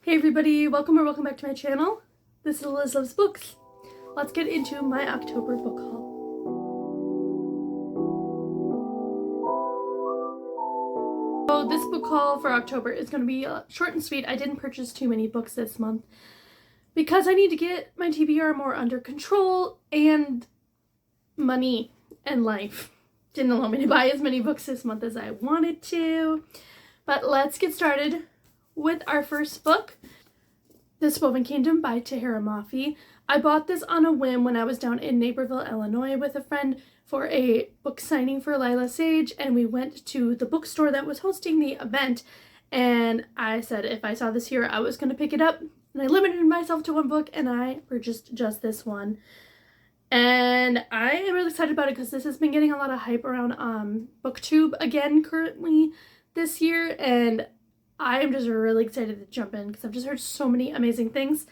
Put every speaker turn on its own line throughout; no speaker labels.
Hey everybody, welcome back to my channel. This is Liz Loves Books. Let's get into my October book haul. So this book haul for October is going to be short and sweet. I didn't purchase too many books this month because I need to get my TBR more under control, and money and life didn't allow me to buy as many books this month as I wanted to. But let's get started with our first book, This Woven Kingdom by Tahereh Mafi. I bought this on a whim when I was down in Naperville, Illinois with a friend for a book signing for Lila Sage, and we went to the bookstore that was hosting the event, and I said if I saw this here I was going to pick it up, and I limited myself to one book and I purchased just this one. And I am really excited about it because this has been getting a lot of hype around BookTube again currently this year, and I am just really excited to jump in because I've just heard so many amazing things.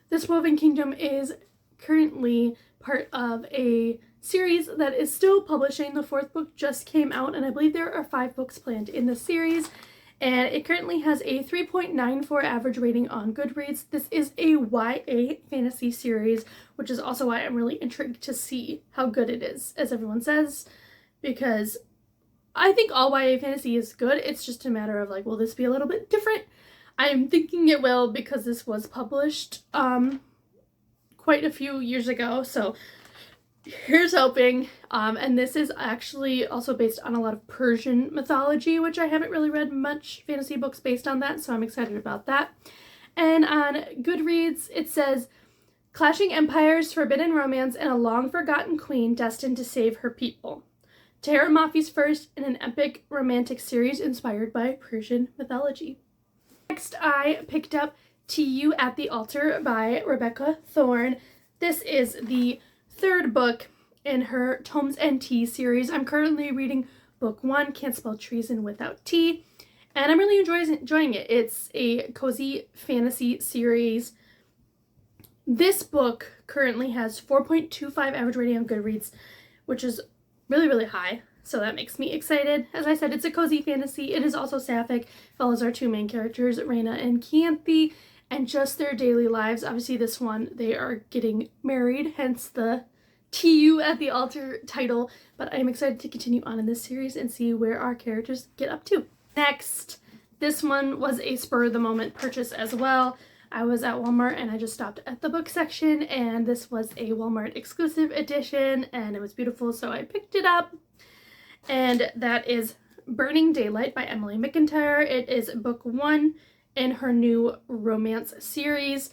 This Woven Kingdom is currently part of a series that is still publishing. The fourth book just came out, and I believe there are 5 books planned in the series. And it currently has a 3.94 average rating on Goodreads. This is a YA fantasy series, which is also why I'm really intrigued to see how good it is, as everyone says, because I think all YA fantasy is good. It's just a matter of like, will this be a little bit different? I'm thinking it will because this was published quite a few years ago, so here's hoping. And this is actually also based on a lot of Persian mythology, which I haven't really read much fantasy books based on that, so I'm excited about that. And on Goodreads it says, clashing empires, forbidden romance, and a long-forgotten queen destined to save her people. Tahereh Mafi's first in an epic romantic series inspired by Persian mythology. Next, I picked up To You at the Altar by Rebecca Thorne. This is the 3rd book in her Tomes and Tea series. I'm currently reading book 1, Can't Spell Treason Without Tea, and I'm really enjoying it. It's a cozy fantasy series. This book currently has 4.25 average rating on Goodreads, which is really high, so that makes me excited. As I said, it's a cozy fantasy. It is also sapphic, follows our 2 main characters, Raina and Kianthi, and just their daily lives. Obviously this one, they are getting married, hence the To You at the Altar title, but I'm excited to continue on in this series and see where our characters get up to. Next, this one was a spur-of-the-moment purchase as well. I was at Walmart and I just stopped at the book section, and this was a Walmart exclusive edition and it was beautiful, so I picked it up. And that is Burning Daylight by Emily McIntyre. It is book 1 in her new romance series.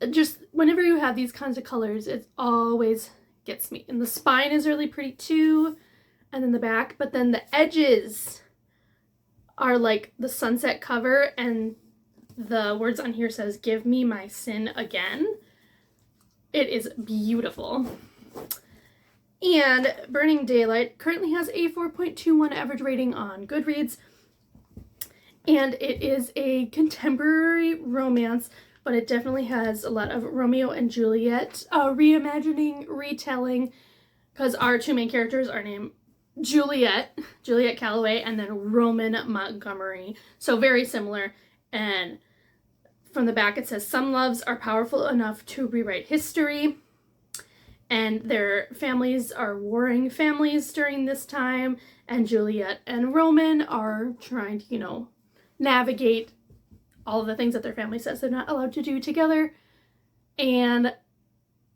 Just whenever you have these kinds of colors, it always gets me. And the spine is really pretty too, and then the back, but then the edges are like the sunset cover, and the words on here says, "Give me my sin again." It is beautiful. And Burning Daylight currently has a 4.21 average rating on Goodreads, and it is a contemporary romance, but it definitely has a lot of Romeo and Juliet reimagining, retelling, because our 2 main characters are named Juliet Calloway, and then Roman Montgomery, so very similar. And from the back it says, some loves are powerful enough to rewrite history, and their families are warring families during this time, and Juliet and Roman are trying to, navigate all of the things that their family says they're not allowed to do together. And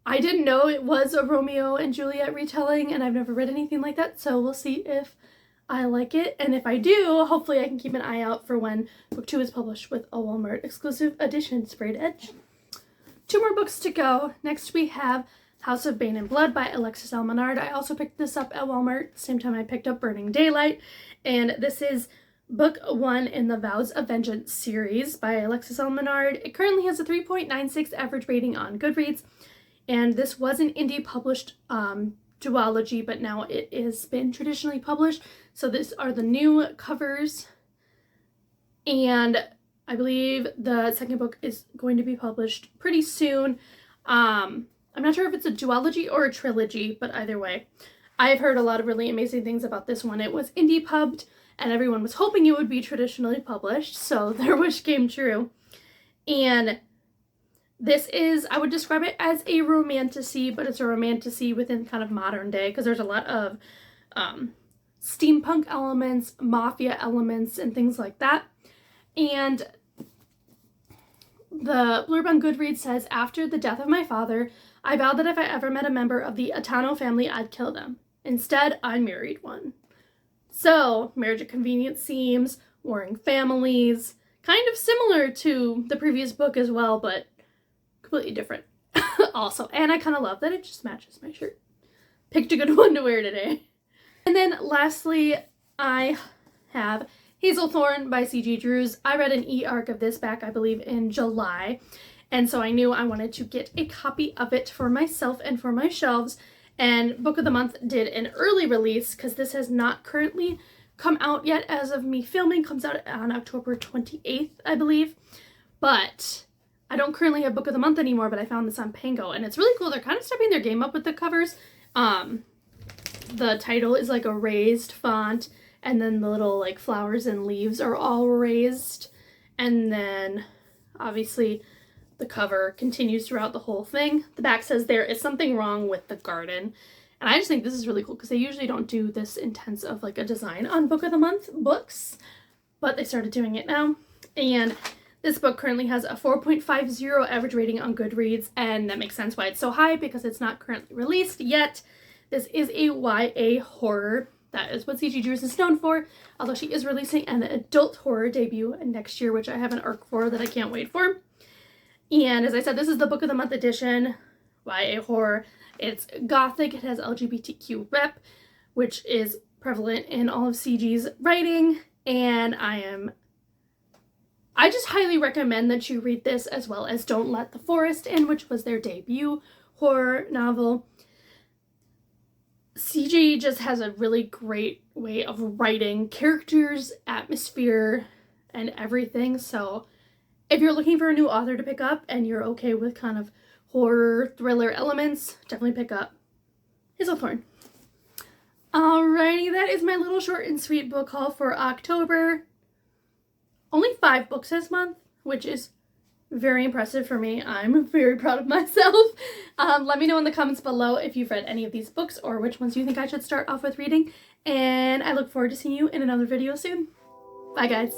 I didn't know it was a Romeo and Juliet retelling, and I've never read anything like that, so we'll see if I like it, and if I do, hopefully I can keep an eye out for when book 2 is published with a Walmart exclusive edition sprayed edge. 2 more books to go. Next we have House of Bane and Blood by Alexis L. Menard. I also picked this up at Walmart, same time I picked up Burning Daylight, and this is book 1 in the Vows of Vengeance series by Alexis L. Menard. It currently has a 3.96 average rating on Goodreads, and this was an indie published duology, but now it has been traditionally published. So these are the new covers, and I believe the 2nd book is going to be published pretty soon. I'm not sure if it's a duology or a trilogy, but either way, I've heard a lot of really amazing things about this one. It was indie pubbed, and everyone was hoping it would be traditionally published, so their wish came true. And this is, I would describe it as a romantasy, but it's a romantasy within kind of modern day, because there's a lot of steampunk elements, mafia elements, and things like that. And the blurb on Goodreads says, after the death of my father, I vowed that if I ever met a member of the Atano family, I'd kill them. Instead, I married one. So, marriage at convenience seems, warring families, kind of similar to the previous book as well, but completely different also. And I kind of love that it just matches my shirt. Picked a good one to wear today. And then lastly, I have Hazelthorn by C.G. Drews. I read an e-arc of this back, I believe, in July. And so I knew I wanted to get a copy of it for myself and for my shelves. And Book of the Month did an early release, because this has not currently come out yet as of me filming. Comes out on October 28th, I believe. But I don't currently have Book of the Month anymore, but I found this on Pango, and it's really cool. They're kind of stepping their game up with the covers. The title is like a raised font, and then the little like flowers and leaves are all raised. And then obviously the cover continues throughout the whole thing. The back says there is something wrong with the garden. And I just think this is really cool, because they usually don't do this intense of like a design on Book of the Month books, but they started doing it now. And this book currently has a 4.50 average rating on Goodreads, and that makes sense why it's so high, because it's not currently released yet. This is a YA horror. That is what C.G. Drews is known for, although she is releasing an adult horror debut next year, which I have an arc for that I can't wait for. And as I said, this is the Book of the Month edition, YA horror. It's gothic, it has LGBTQ rep, which is prevalent in all of CG's writing, and I just highly recommend that you read this, as well as Don't Let the Forest In, which was their debut horror novel. CG just has a really great way of writing characters, atmosphere, and everything. So if you're looking for a new author to pick up and you're okay with kind of horror, thriller elements, definitely pick up Hazelthorn. Alrighty, that is my little short and sweet book haul for October. Only 5 books this month, which is very impressive for me. I'm very proud of myself. Let me know in the comments below if you've read any of these books or which ones you think I should start off with reading. And I look forward to seeing you in another video soon. Bye, guys.